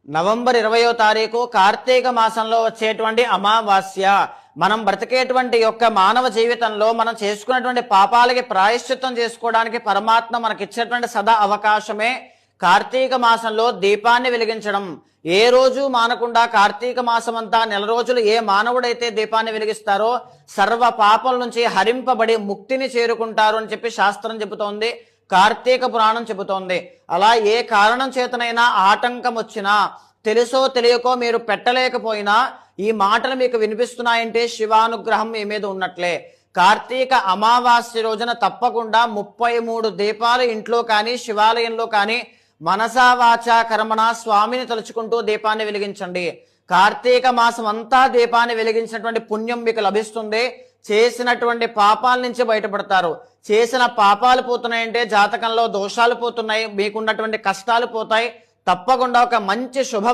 November 20వ తారీఖు కార్తీక మాసంలో వచ్చేటువంటి అమావాస్య. మనం బ్రతికేటువంటి యొక్క మానవ జీవితంలో మనం చేసుకున్నటువంటి పాపాలకి ప్రాయశ్చిత్తం చేసుకోవడానికి పరమాత్మ మనకిచ్చేటువంటి సదా అవకాశమే కార్తీక మాసంలో దీపాన్ని వెలిగించడం. ఏ రోజు మానకుండా కార్తీక మాసం అంతా నెల రోజులు ఏ మానవుడైతే దీపాన్ని వెలిగిస్తారో సర్వ పాపల నుంచి హరింపబడి ముక్తిని చేరుకుంటారు అని చెప్పి శాస్త్రం చెబుతోంది, కార్తీక పురాణం చెబుతోంది. అలా ఏ కారణం చేతనైనా ఆటంకం వచ్చినా, తెలుసో తెలియకో మీరు పెట్టలేకపోయినా ఈ మాటలు మీకు వినిపిస్తున్నాయంటే శివానుగ్రహం మీ మీద ఉన్నట్లే. కార్తీక అమావాస్య రోజున తప్పకుండా 33 దీపాలు ఇంట్లో కానీ శివాలయంలో కానీ మనసా వాచా కర్మణ స్వామిని తలుచుకుంటూ దీపాన్ని వెలిగించండి. కార్తీక మాసం అంతా దీపాన్ని వెలిగించినటువంటి పుణ్యం మీకు లభిస్తుంది. చేసినటువంటి పాపాల నుంచి బయటపడతారు. చేసిన పాపాలు పోతున్నాయంటే జాతకంలో దోషాలు పోతున్నాయి, మీకున్నటువంటి కష్టాలు పోతాయి. తప్పకుండా ఒక మంచి శుభ